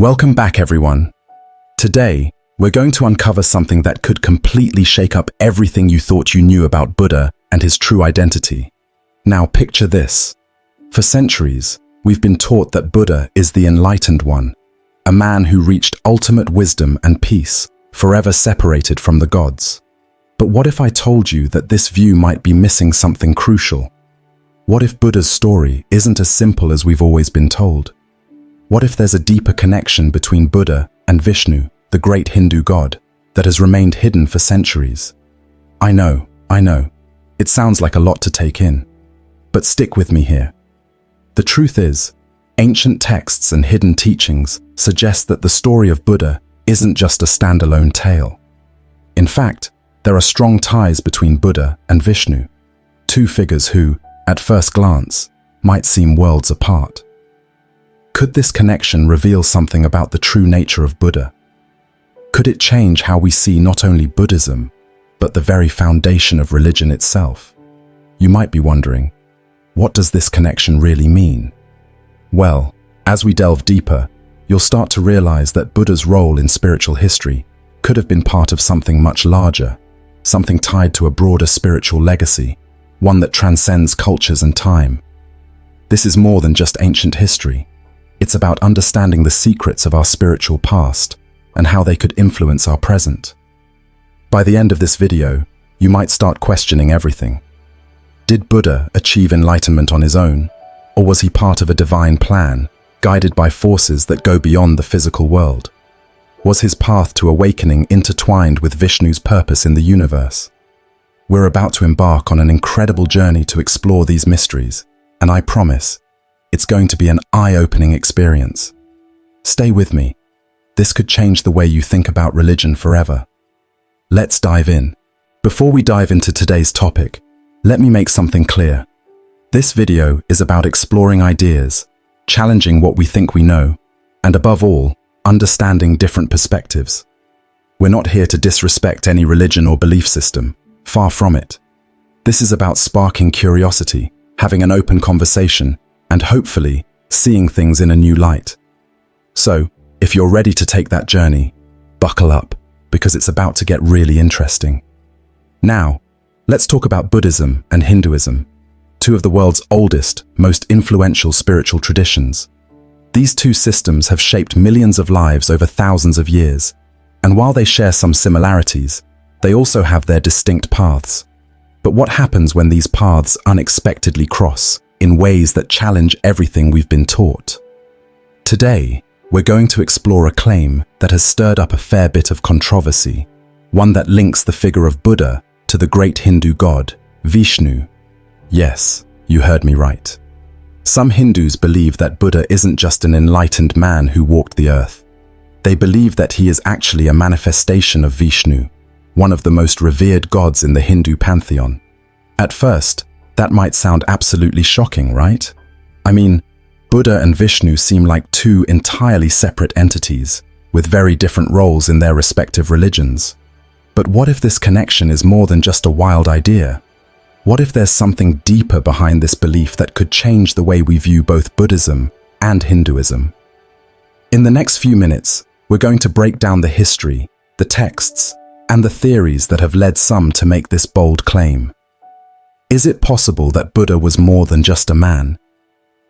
Welcome back, everyone. Today, we're going to uncover something that could completely shake up everything you thought you knew about Buddha and his true identity. Now picture this. For centuries, we've been taught that Buddha is the enlightened one, a man who reached ultimate wisdom and peace, forever separated from the gods. But what if I told you that this view might be missing something crucial? What if Buddha's story isn't as simple as we've always been told? What if there's a deeper connection between Buddha and Vishnu, the great Hindu god, that has remained hidden for centuries? I know. It sounds like a lot to take in. But stick with me here. The truth is, ancient texts and hidden teachings suggest that the story of Buddha isn't just a standalone tale. In fact, there are strong ties between Buddha and Vishnu, two figures who, at first glance, might seem worlds apart. Could this connection reveal something about the true nature of Buddha? Could it change how we see not only Buddhism, but the very foundation of religion itself? You might be wondering, what does this connection really mean? Well, as we delve deeper, you'll start to realize that Buddha's role in spiritual history could have been part of something much larger, something tied to a broader spiritual legacy, one that transcends cultures and time. This is more than just ancient history. It's about understanding the secrets of our spiritual past and how they could influence our present. By the end of this video, you might start questioning everything. Did Buddha achieve enlightenment on his own, or was he part of a divine plan, guided by forces that go beyond the physical world? Was his path to awakening intertwined with Vishnu's purpose in the universe? We're about to embark on an incredible journey to explore these mysteries, and I promise, it's going to be an eye-opening experience. Stay with me. This could change the way you think about religion forever. Let's dive in. Before we dive into today's topic, let me make something clear. This video is about exploring ideas, challenging what we think we know, and above all, understanding different perspectives. We're not here to disrespect any religion or belief system. Far from it. This is about sparking curiosity, having an open conversation, and hopefully, seeing things in a new light. So, if you're ready to take that journey, buckle up, because it's about to get really interesting. Now, let's talk about Buddhism and Hinduism, two of the world's oldest, most influential spiritual traditions. These two systems have shaped millions of lives over thousands of years, and while they share some similarities, they also have their distinct paths. But what happens when these paths unexpectedly cross in ways that challenge everything we've been taught? Today, we're going to explore a claim that has stirred up a fair bit of controversy, one that links the figure of Buddha to the great Hindu god, Vishnu. Yes, you heard me right. Some Hindus believe that Buddha isn't just an enlightened man who walked the earth. They believe that he is actually a manifestation of Vishnu, one of the most revered gods in the Hindu pantheon. At first, that might sound absolutely shocking, right? I mean, Buddha and Vishnu seem like two entirely separate entities, with very different roles in their respective religions. But what if this connection is more than just a wild idea? What if there's something deeper behind this belief that could change the way we view both Buddhism and Hinduism? In the next few minutes, we're going to break down the history, the texts, and the theories that have led some to make this bold claim. Is it possible that Buddha was more than just a man?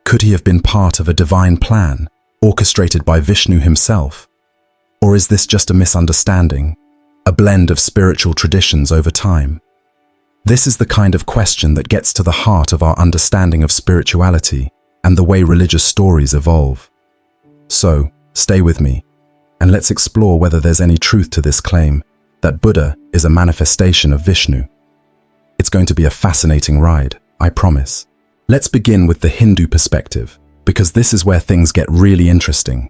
Could he have been part of a divine plan, orchestrated by Vishnu himself? Or is this just a misunderstanding, a blend of spiritual traditions over time? This is the kind of question that gets to the heart of our understanding of spirituality and the way religious stories evolve. So, stay with me, and let's explore whether there's any truth to this claim that Buddha is a manifestation of Vishnu. It's going to be a fascinating ride, I promise. Let's begin with the Hindu perspective, because this is where things get really interesting.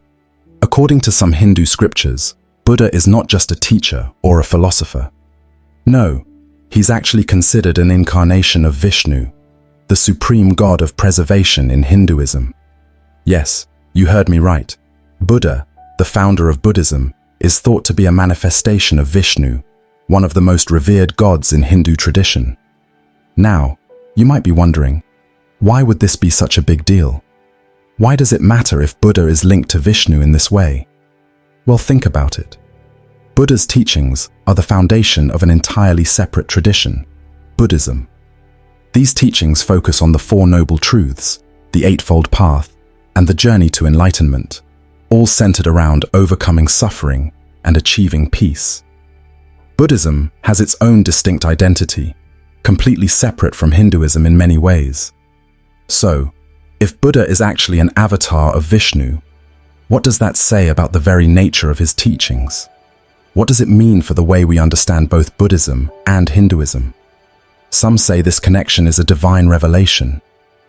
According to some Hindu scriptures, Buddha is not just a teacher or a philosopher. No, he's actually considered an incarnation of Vishnu, the supreme god of preservation in Hinduism. Yes, you heard me right. Buddha, the founder of Buddhism, is thought to be a manifestation of Vishnu, one of the most revered gods in Hindu tradition. Now, you might be wondering, why would this be such a big deal? Why does it matter if Buddha is linked to Vishnu in this way? Well, think about it. Buddha's teachings are the foundation of an entirely separate tradition, Buddhism. These teachings focus on the Four Noble Truths, the Eightfold Path, and the journey to enlightenment, all centered around overcoming suffering and achieving peace. Buddhism has its own distinct identity, completely separate from Hinduism in many ways. So, if Buddha is actually an avatar of Vishnu, what does that say about the very nature of his teachings? What does it mean for the way we understand both Buddhism and Hinduism? Some say this connection is a divine revelation,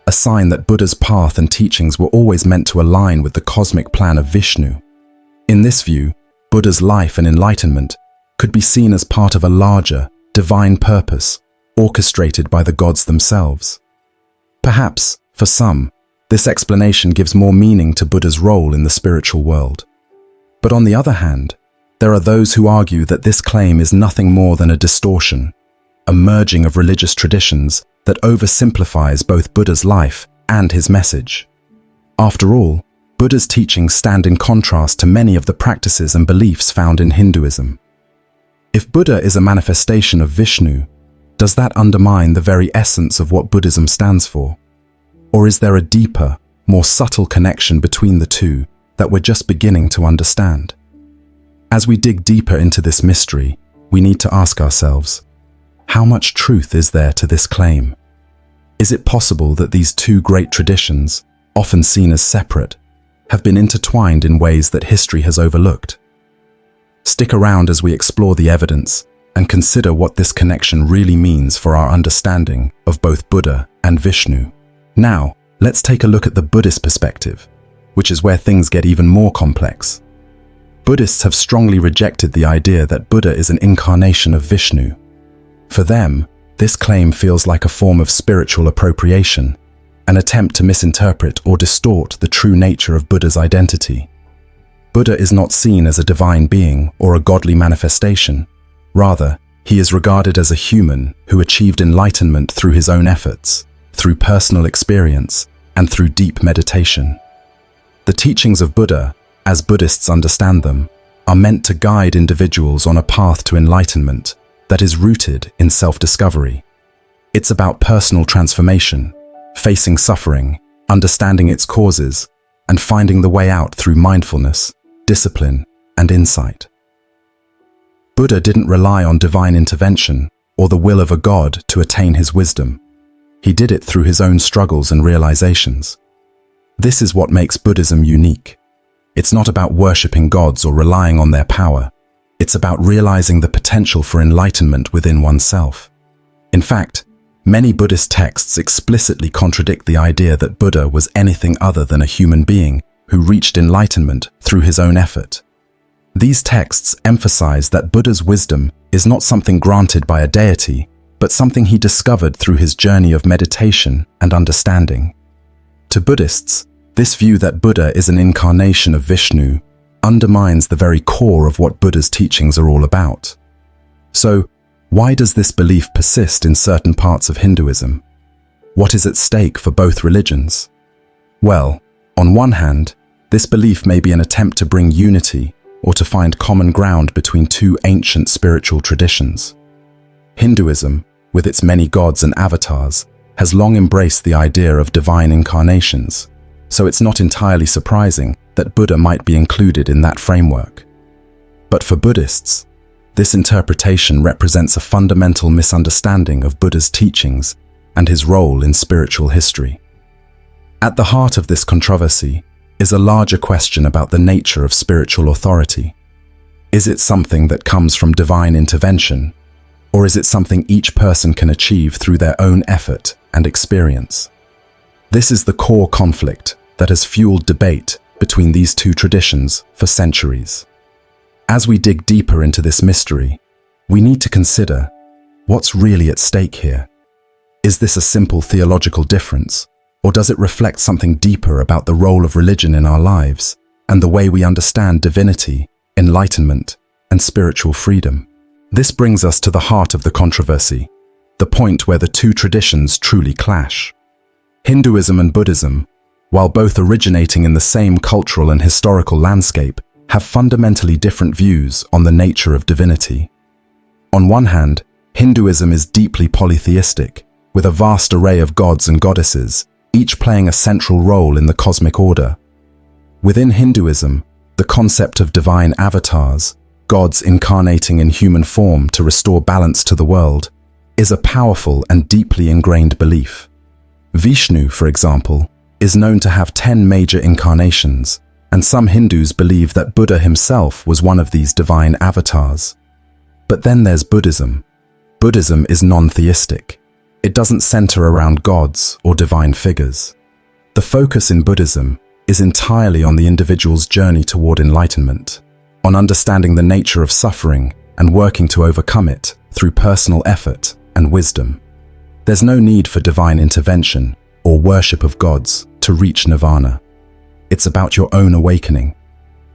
a sign that Buddha's path and teachings were always meant to align with the cosmic plan of Vishnu. In this view, Buddha's life and enlightenment could be seen as part of a larger, divine purpose, orchestrated by the gods themselves. Perhaps, for some, this explanation gives more meaning to Buddha's role in the spiritual world. But on the other hand, there are those who argue that this claim is nothing more than a distortion, a merging of religious traditions that oversimplifies both Buddha's life and his message. After all, Buddha's teachings stand in contrast to many of the practices and beliefs found in Hinduism. If Buddha is a manifestation of Vishnu, does that undermine the very essence of what Buddhism stands for? Or is there a deeper, more subtle connection between the two that we're just beginning to understand? As we dig deeper into this mystery, we need to ask ourselves, how much truth is there to this claim? Is it possible that these two great traditions, often seen as separate, have been intertwined in ways that history has overlooked? Stick around as we explore the evidence and consider what this connection really means for our understanding of both Buddha and Vishnu. Now, let's take a look at the Buddhist perspective, which is where things get even more complex. Buddhists have strongly rejected the idea that Buddha is an incarnation of Vishnu. For them, this claim feels like a form of spiritual appropriation, an attempt to misinterpret or distort the true nature of Buddha's identity. Buddha is not seen as a divine being or a godly manifestation. Rather, he is regarded as a human who achieved enlightenment through his own efforts, through personal experience, and through deep meditation. The teachings of Buddha, as Buddhists understand them, are meant to guide individuals on a path to enlightenment that is rooted in self-discovery. It's about personal transformation, facing suffering, understanding its causes, and finding the way out through mindfulness, discipline, and insight. Buddha didn't rely on divine intervention or the will of a god to attain his wisdom. He did it through his own struggles and realizations. This is what makes Buddhism unique. It's not about worshipping gods or relying on their power. It's about realizing the potential for enlightenment within oneself. In fact, many Buddhist texts explicitly contradict the idea that Buddha was anything other than a human being who reached enlightenment through his own effort. These texts emphasize that Buddha's wisdom is not something granted by a deity, but something he discovered through his journey of meditation and understanding. To Buddhists, this view that Buddha is an incarnation of Vishnu undermines the very core of what Buddha's teachings are all about. So, why does this belief persist in certain parts of Hinduism? What is at stake for both religions? Well, on one hand, this belief may be an attempt to bring unity or to find common ground between two ancient spiritual traditions. Hinduism, with its many gods and avatars, has long embraced the idea of divine incarnations, so it's not entirely surprising that Buddha might be included in that framework. But for Buddhists, this interpretation represents a fundamental misunderstanding of Buddha's teachings and his role in spiritual history. At the heart of this controversy is a larger question about the nature of spiritual authority. Is it something that comes from divine intervention, or is it something each person can achieve through their own effort and experience? This is the core conflict that has fueled debate between these two traditions for centuries. As we dig deeper into this mystery, we need to consider what's really at stake here. Is this a simple theological difference, or does it reflect something deeper about the role of religion in our lives and the way we understand divinity, enlightenment, and spiritual freedom? This brings us to the heart of the controversy, the point where the two traditions truly clash. Hinduism and Buddhism, while both originating in the same cultural and historical landscape, have fundamentally different views on the nature of divinity. On one hand, Hinduism is deeply polytheistic, with a vast array of gods and goddesses, each playing a central role in the cosmic order. Within Hinduism, the concept of divine avatars, gods incarnating in human form to restore balance to the world, is a powerful and deeply ingrained belief. Vishnu, for example, is known to have 10 major incarnations, and some Hindus believe that Buddha himself was one of these divine avatars. But then there's Buddhism. Buddhism is non-theistic. It doesn't center around gods or divine figures. The focus in Buddhism is entirely on the individual's journey toward enlightenment, on understanding the nature of suffering and working to overcome it through personal effort and wisdom. There's no need for divine intervention or worship of gods to reach nirvana. It's about your own awakening.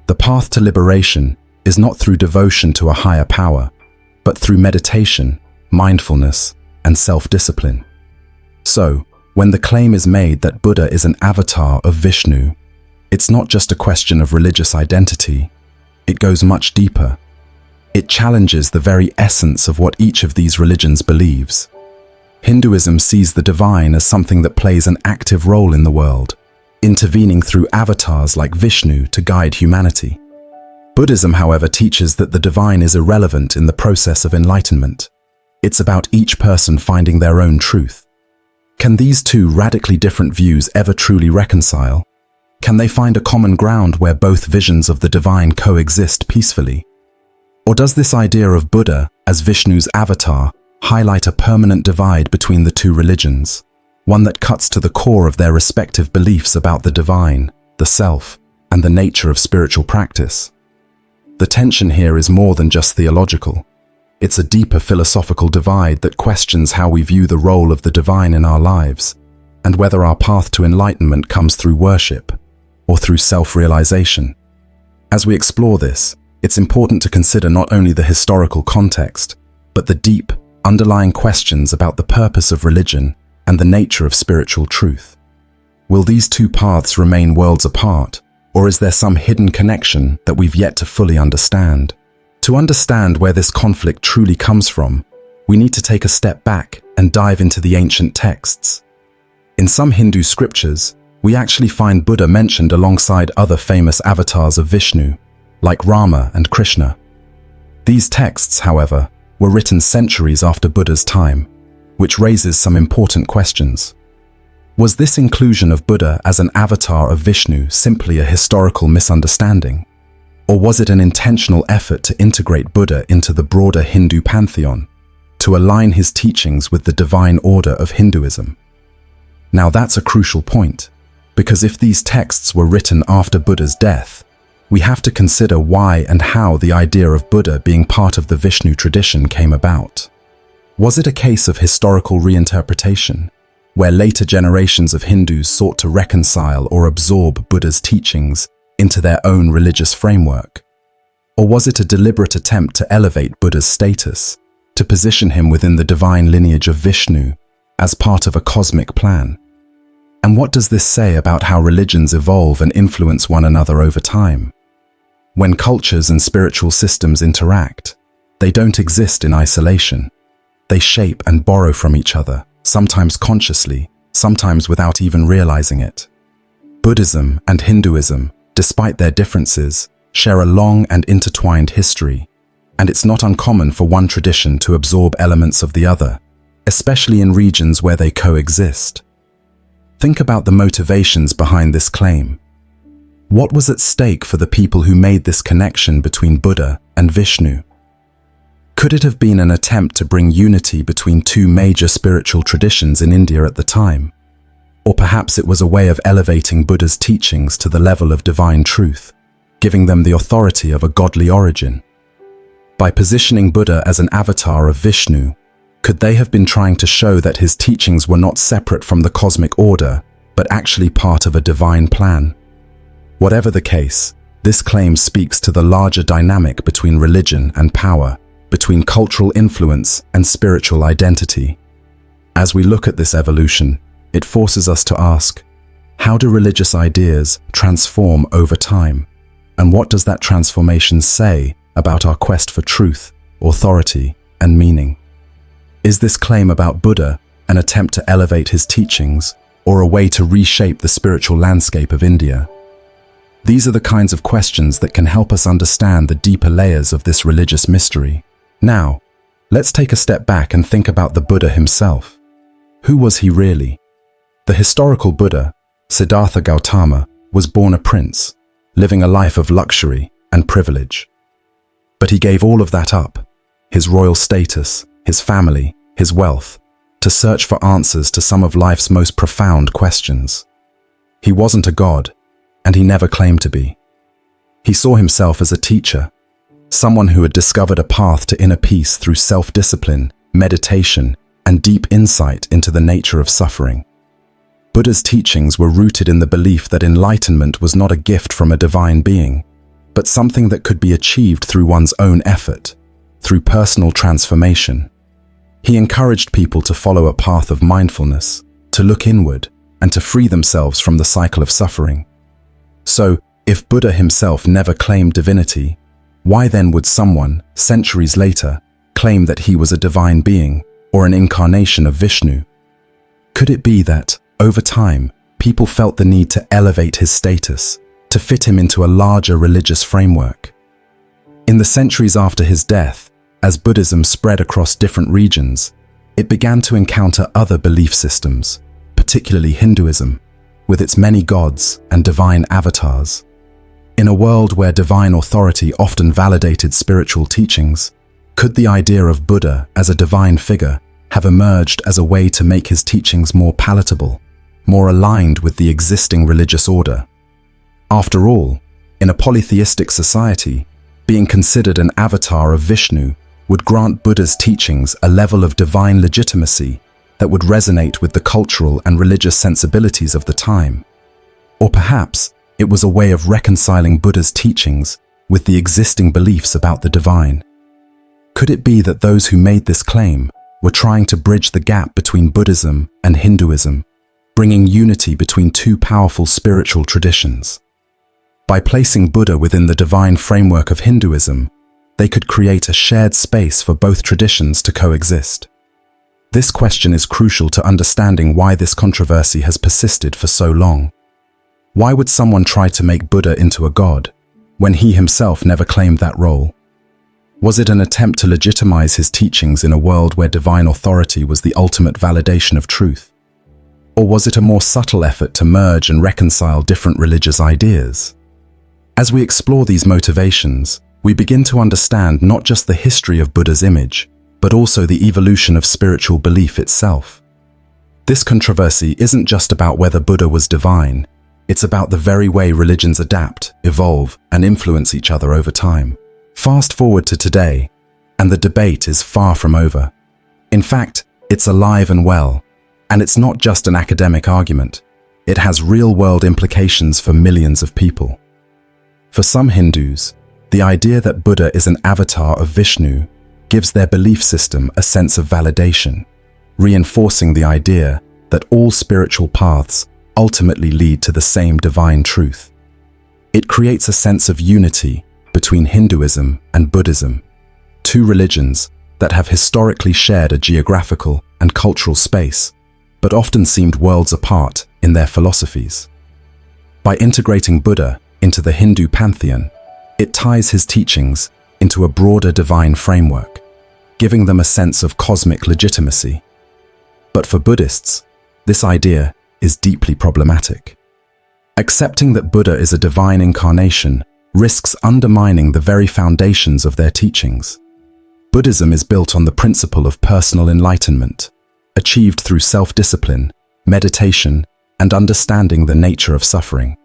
The path to liberation is not through devotion to a higher power, but through meditation, mindfulness, and self-discipline. So, when the claim is made that Buddha is an avatar of Vishnu, it's not just a question of religious identity. It goes much deeper. It challenges the very essence of what each of these religions believes. Hinduism sees the divine as something that plays an active role in the world, intervening through avatars like Vishnu to guide humanity. Buddhism, however, teaches that the divine is irrelevant in the process of enlightenment. It's about each person finding their own truth. Can these two radically different views ever truly reconcile? Can they find a common ground where both visions of the divine coexist peacefully? Or does this idea of Buddha as Vishnu's avatar highlight a permanent divide between the two religions, one that cuts to the core of their respective beliefs about the divine, the self, and the nature of spiritual practice? The tension here is more than just theological. It's a deeper philosophical divide that questions how we view the role of the divine in our lives, and whether our path to enlightenment comes through worship or through self-realization. As we explore this, it's important to consider not only the historical context, but the deep, underlying questions about the purpose of religion and the nature of spiritual truth. Will these two paths remain worlds apart, or is there some hidden connection that we've yet to fully understand? To understand where this conflict truly comes from, we need to take a step back and dive into the ancient texts. In some Hindu scriptures, we actually find Buddha mentioned alongside other famous avatars of Vishnu, like Rama and Krishna. These texts, however, were written centuries after Buddha's time, which raises some important questions. Was this inclusion of Buddha as an avatar of Vishnu simply a historical misunderstanding? Or was it an intentional effort to integrate Buddha into the broader Hindu pantheon, to align his teachings with the divine order of Hinduism? Now that's a crucial point, because if these texts were written after Buddha's death, we have to consider why and how the idea of Buddha being part of the Vishnu tradition came about. Was it a case of historical reinterpretation, where later generations of Hindus sought to reconcile or absorb Buddha's teachings into their own religious framework? Or was it a deliberate attempt to elevate Buddha's status, to position him within the divine lineage of Vishnu as part of a cosmic plan? And what does this say about how religions evolve and influence one another over time? When cultures and spiritual systems interact, they don't exist in isolation. They shape and borrow from each other, sometimes consciously, sometimes without even realizing it. Buddhism and Hinduism, despite their differences, share a long and intertwined history, and it's not uncommon for one tradition to absorb elements of the other, especially in regions where they coexist. Think about the motivations behind this claim. What was at stake for the people who made this connection between Buddha and Vishnu? Could it have been an attempt to bring unity between two major spiritual traditions in India at the time? Or perhaps it was a way of elevating Buddha's teachings to the level of divine truth, giving them the authority of a godly origin. By positioning Buddha as an avatar of Vishnu, could they have been trying to show that his teachings were not separate from the cosmic order, but actually part of a divine plan? Whatever the case, this claim speaks to the larger dynamic between religion and power, between cultural influence and spiritual identity. As we look at this evolution, it forces us to ask, how do religious ideas transform over time? And what does that transformation say about our quest for truth, authority, and meaning? Is this claim about Buddha an attempt to elevate his teachings, or a way to reshape the spiritual landscape of India? These are the kinds of questions that can help us understand the deeper layers of this religious mystery. Now, let's take a step back and think about the Buddha himself. Who was he really? The historical Buddha, Siddhartha Gautama, was born a prince, living a life of luxury and privilege. But he gave all of that up, his royal status, his family, his wealth, to search for answers to some of life's most profound questions. He wasn't a god, and he never claimed to be. He saw himself as a teacher, someone who had discovered a path to inner peace through self-discipline, meditation, and deep insight into the nature of suffering. Buddha's teachings were rooted in the belief that enlightenment was not a gift from a divine being, but something that could be achieved through one's own effort, through personal transformation. He encouraged people to follow a path of mindfulness, to look inward, and to free themselves from the cycle of suffering. So, if Buddha himself never claimed divinity, why then would someone, centuries later, claim that he was a divine being or an incarnation of Vishnu? Could it be that, over time, people felt the need to elevate his status, to fit him into a larger religious framework? In the centuries after his death, as Buddhism spread across different regions, it began to encounter other belief systems, particularly Hinduism, with its many gods and divine avatars. In a world where divine authority often validated spiritual teachings, could the idea of Buddha as a divine figure have emerged as a way to make his teachings more palatable, more aligned with the existing religious order? After all, in a polytheistic society, being considered an avatar of Vishnu would grant Buddha's teachings a level of divine legitimacy that would resonate with the cultural and religious sensibilities of the time. Or perhaps it was a way of reconciling Buddha's teachings with the existing beliefs about the divine. Could it be that those who made this claim were trying to bridge the gap between Buddhism and Hinduism, bringing unity between two powerful spiritual traditions? By placing Buddha within the divine framework of Hinduism, they could create a shared space for both traditions to coexist. This question is crucial to understanding why this controversy has persisted for so long. Why would someone try to make Buddha into a god, when he himself never claimed that role? Was it an attempt to legitimize his teachings in a world where divine authority was the ultimate validation of truth? Or was it a more subtle effort to merge and reconcile different religious ideas? As we explore these motivations, we begin to understand not just the history of Buddha's image, but also the evolution of spiritual belief itself. This controversy isn't just about whether Buddha was divine, it's about the very way religions adapt, evolve, and influence each other over time. Fast forward to today, and the debate is far from over. In fact, it's alive and well, and it's not just an academic argument. It has real-world implications for millions of people. For some Hindus, the idea that Buddha is an avatar of Vishnu gives their belief system a sense of validation, reinforcing the idea that all spiritual paths ultimately lead to the same divine truth. It creates a sense of unity between Hinduism and Buddhism, two religions that have historically shared a geographical and cultural space, but often seemed worlds apart in their philosophies. By integrating Buddha into the Hindu pantheon, it ties his teachings into a broader divine framework, giving them a sense of cosmic legitimacy. But for Buddhists, this idea is deeply problematic. Accepting that Buddha is a divine incarnation risks undermining the very foundations of their teachings. Buddhism is built on the principle of personal enlightenment, achieved through self-discipline, meditation, and understanding the nature of suffering.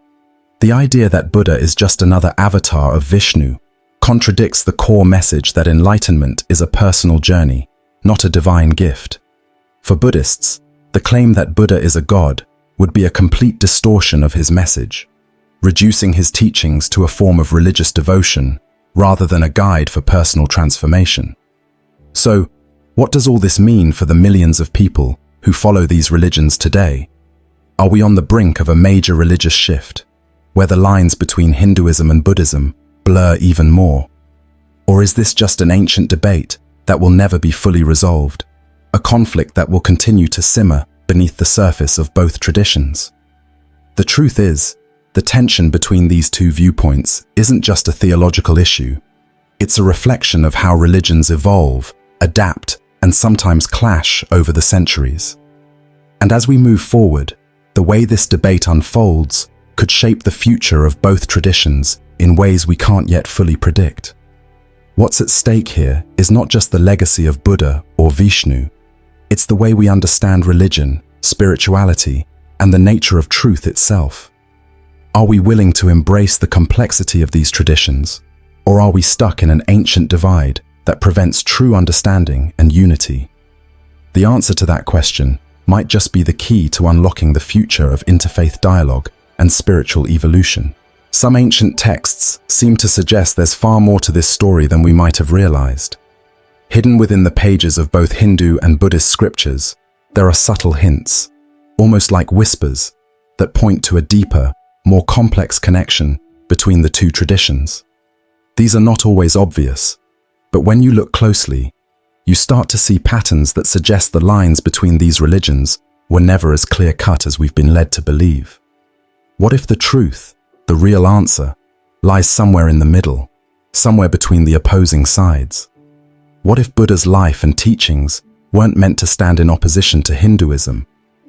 The idea that Buddha is just another avatar of Vishnu contradicts the core message that enlightenment is a personal journey, not a divine gift. For Buddhists, the claim that Buddha is a god would be a complete distortion of his message, reducing his teachings to a form of religious devotion rather than a guide for personal transformation. So, what does all this mean for the millions of people who follow these religions today? Are we on the brink of a major religious shift? where the lines between Hinduism and Buddhism blur even more? Or is this just an ancient debate that will never be fully resolved, a conflict that will continue to simmer beneath the surface of both traditions? The truth is, the tension between these two viewpoints isn't just a theological issue. It's a reflection of how religions evolve, adapt, and sometimes clash over the centuries. And as we move forward, the way this debate unfolds could shape the future of both traditions in ways we can't yet fully predict. What's at stake here is not just the legacy of Buddha or Vishnu. It's the way we understand religion, spirituality, and the nature of truth itself. Are we willing to embrace the complexity of these traditions, or are we stuck in an ancient divide that prevents true understanding and unity? The answer to that question might just be the key to unlocking the future of interfaith dialogue and spiritual evolution. Some ancient texts seem to suggest there's far more to this story than we might have realized. Hidden within the pages of both Hindu and Buddhist scriptures, there are subtle hints, almost like whispers, that point to a deeper, more complex connection between the two traditions. These are not always obvious, but when you look closely, you start to see patterns that suggest the lines between these religions were never as clear-cut as we've been led to believe. What if the truth, the real answer, lies somewhere in the middle, somewhere between the opposing sides? What if Buddha's life and teachings weren't meant to stand in opposition to Hinduism,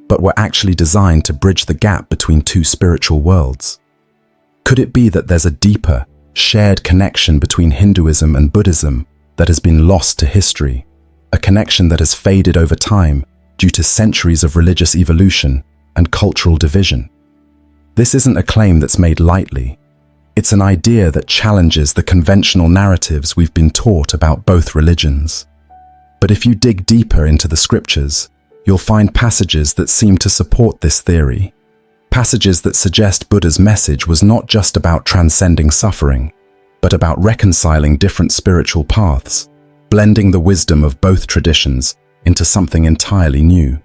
but were actually designed to bridge the gap between two spiritual worlds? Could it be that there's a deeper, shared connection between Hinduism and Buddhism that has been lost to history, a connection that has faded over time due to centuries of religious evolution and cultural division? This isn't a claim that's made lightly. It's an idea that challenges the conventional narratives we've been taught about both religions. But if you dig deeper into the scriptures, you'll find passages that seem to support this theory. Passages that suggest Buddha's message was not just about transcending suffering, but about reconciling different spiritual paths, blending the wisdom of both traditions into something entirely new.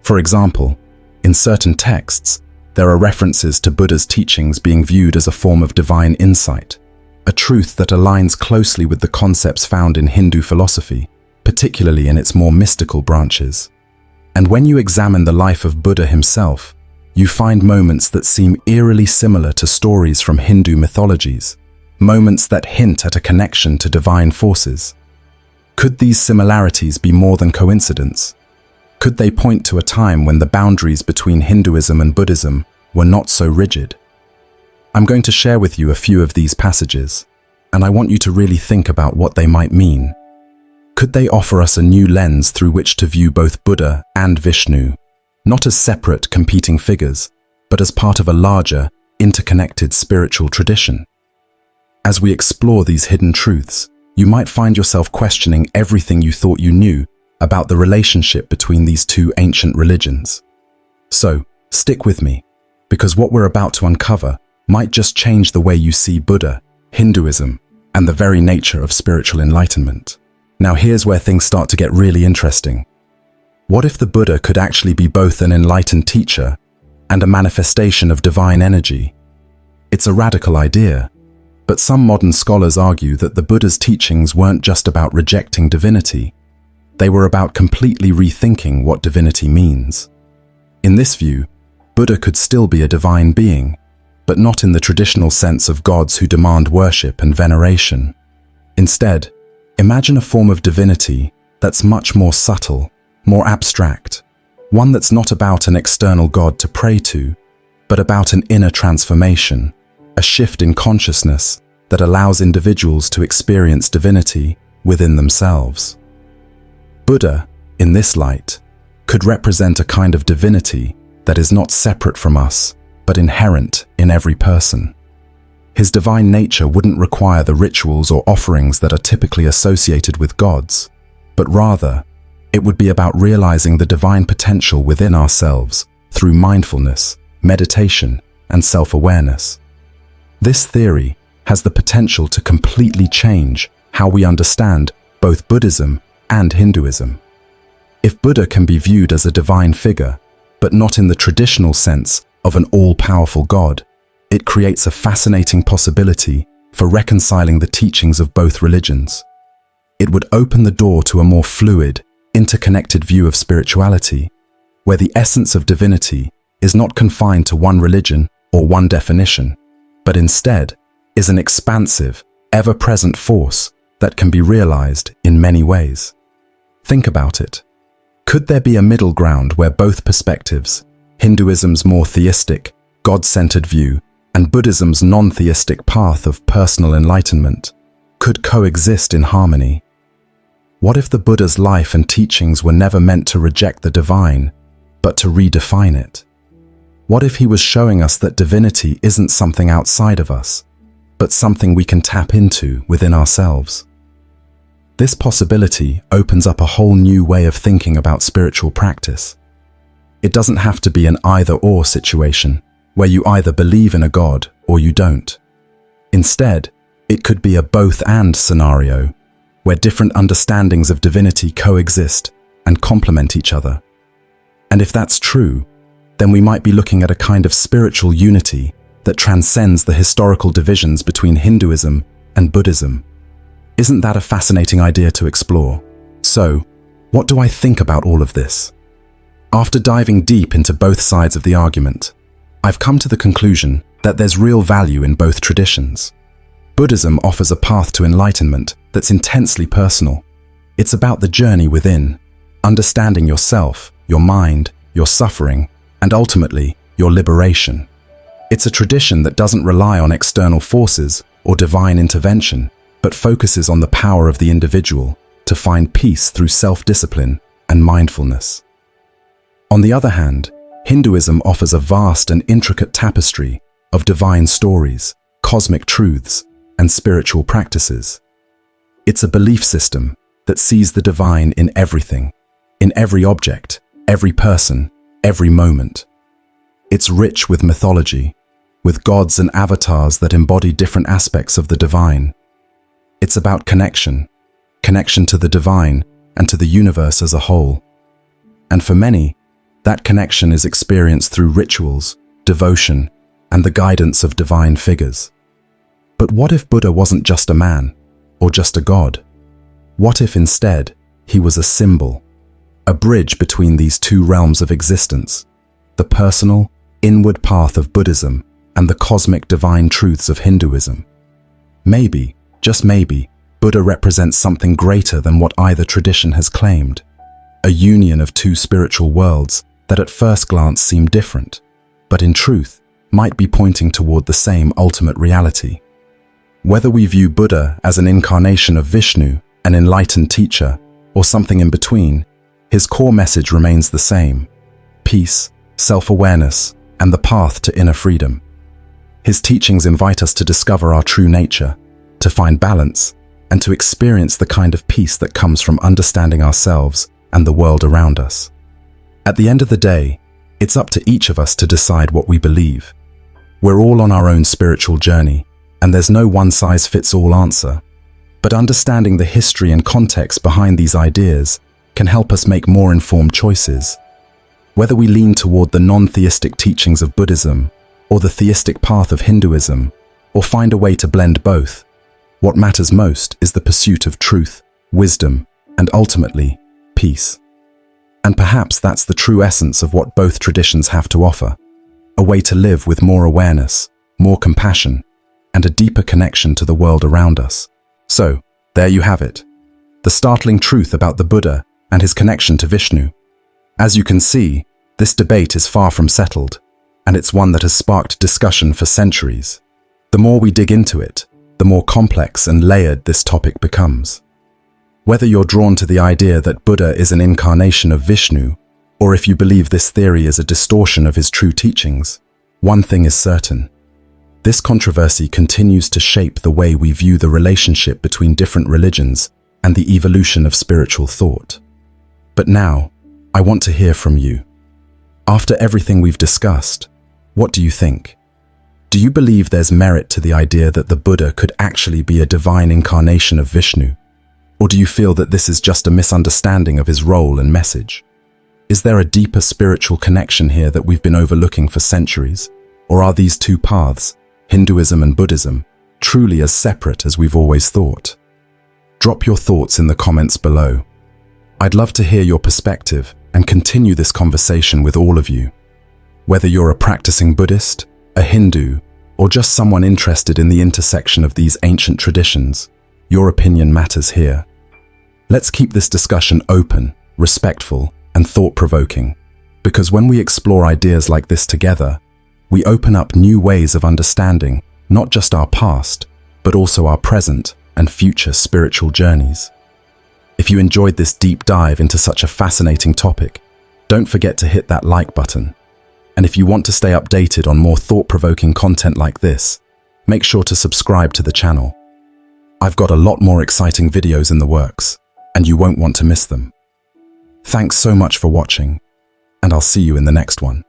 For example, in certain texts, there are references to Buddha's teachings being viewed as a form of divine insight, a truth that aligns closely with the concepts found in Hindu philosophy, particularly in its more mystical branches. And when you examine the life of Buddha himself, you find moments that seem eerily similar to stories from Hindu mythologies, moments that hint at a connection to divine forces. Could these similarities be more than coincidence? Could they point to a time when the boundaries between Hinduism and Buddhism were not so rigid? I'm going to share with you a few of these passages, and I want you to really think about what they might mean. Could they offer us a new lens through which to view both Buddha and Vishnu, not as separate competing figures, but as part of a larger, interconnected spiritual tradition? As we explore these hidden truths, you might find yourself questioning everything you thought you knew about the relationship between these two ancient religions. So, stick with me, because what we're about to uncover might just change the way you see Buddha, Hinduism, and the very nature of spiritual enlightenment. Now here's where things start to get really interesting. What if the Buddha could actually be both an enlightened teacher and a manifestation of divine energy? It's a radical idea, but some modern scholars argue that the Buddha's teachings weren't just about rejecting divinity. They were about completely rethinking what divinity means. In this view, Buddha could still be a divine being, but not in the traditional sense of gods who demand worship and veneration. Instead, imagine a form of divinity that's much more subtle, more abstract, one that's not about an external god to pray to, but about an inner transformation, a shift in consciousness that allows individuals to experience divinity within themselves. Buddha, in this light, could represent a kind of divinity that is not separate from us, but inherent in every person. His divine nature wouldn't require the rituals or offerings that are typically associated with gods, but rather, it would be about realizing the divine potential within ourselves through mindfulness, meditation, and self-awareness. This theory has the potential to completely change how we understand both Buddhism and Hinduism. If Buddha can be viewed as a divine figure, but not in the traditional sense of an all-powerful god, it creates a fascinating possibility for reconciling the teachings of both religions. It would open the door to a more fluid, interconnected view of spirituality, where the essence of divinity is not confined to one religion or one definition, but instead is an expansive, ever-present force that can be realized in many ways. Think about it. Could there be a middle ground where both perspectives, Hinduism's more theistic, God-centered view, and Buddhism's non-theistic path of personal enlightenment, could coexist in harmony? What if the Buddha's life and teachings were never meant to reject the divine, but to redefine it? What if he was showing us that divinity isn't something outside of us, but something we can tap into within ourselves? This possibility opens up a whole new way of thinking about spiritual practice. It doesn't have to be an either-or situation, where you either believe in a God or you don't. Instead, it could be a both-and scenario, where different understandings of divinity coexist and complement each other. And if that's true, then we might be looking at a kind of spiritual unity that transcends the historical divisions between Hinduism and Buddhism. Isn't that a fascinating idea to explore? So, what do I think about all of this? After diving deep into both sides of the argument, I've come to the conclusion that there's real value in both traditions. Buddhism offers a path to enlightenment that's intensely personal. It's about the journey within, understanding yourself, your mind, your suffering, and ultimately, your liberation. It's a tradition that doesn't rely on external forces or divine intervention, but focuses on the power of the individual to find peace through self-discipline and mindfulness. On the other hand, Hinduism offers a vast and intricate tapestry of divine stories, cosmic truths, and spiritual practices. It's a belief system that sees the divine in everything, in every object, every person, every moment. It's rich with mythology, with gods and avatars that embody different aspects of the divine. It's about connection to the divine and to the universe as a whole. And for many, that connection is experienced through rituals, devotion, and the guidance of divine figures. But what if Buddha wasn't just a man, or just a god? What if instead he was a symbol, a bridge between these two realms of existence, the personal, inward path of Buddhism and the cosmic divine truths of Hinduism? Maybe, just maybe, Buddha represents something greater than what either tradition has claimed, a union of two spiritual worlds that at first glance seem different, but in truth might be pointing toward the same ultimate reality. Whether we view Buddha as an incarnation of Vishnu, an enlightened teacher, or something in between, his core message remains the same: peace, self-awareness, and the path to inner freedom. His teachings invite us to discover our true nature, to find balance, and to experience the kind of peace that comes from understanding ourselves and the world around us. At the end of the day, it's up to each of us to decide what we believe. We're all on our own spiritual journey, and there's no one-size-fits-all answer. But understanding the history and context behind these ideas can help us make more informed choices. Whether we lean toward the non-theistic teachings of Buddhism or the theistic path of Hinduism, or find a way to blend both, what matters most is the pursuit of truth, wisdom, and ultimately, peace. And perhaps that's the true essence of what both traditions have to offer: a way to live with more awareness, more compassion, and a deeper connection to the world around us. So, there you have it, the startling truth about the Buddha and his connection to Vishnu. As you can see, this debate is far from settled, and it's one that has sparked discussion for centuries. The more we dig into it, the more complex and layered this topic becomes. Whether you're drawn to the idea that Buddha is an incarnation of Vishnu, or if you believe this theory is a distortion of his true teachings, one thing is certain: this controversy continues to shape the way we view the relationship between different religions and the evolution of spiritual thought. But now, I want to hear from you. After everything we've discussed, what do you think? Do you believe there's merit to the idea that the Buddha could actually be a divine incarnation of Vishnu? Or do you feel that this is just a misunderstanding of his role and message? Is there a deeper spiritual connection here that we've been overlooking for centuries? Or are these two paths Hinduism and Buddhism, truly as separate as we've always thought? Drop your thoughts in the comments below. I'd love to hear your perspective and continue this conversation with all of you. Whether you're a practicing Buddhist, a Hindu, or just someone interested in the intersection of these ancient traditions, your opinion matters here. Let's keep this discussion open, respectful, and thought-provoking, because when we explore ideas like this together, we open up new ways of understanding not just our past, but also our present and future spiritual journeys. If you enjoyed this deep dive into such a fascinating topic, don't forget to hit that like button. And if you want to stay updated on more thought-provoking content like this, make sure to subscribe to the channel. I've got a lot more exciting videos in the works, and you won't want to miss them. Thanks so much for watching, and I'll see you in the next one.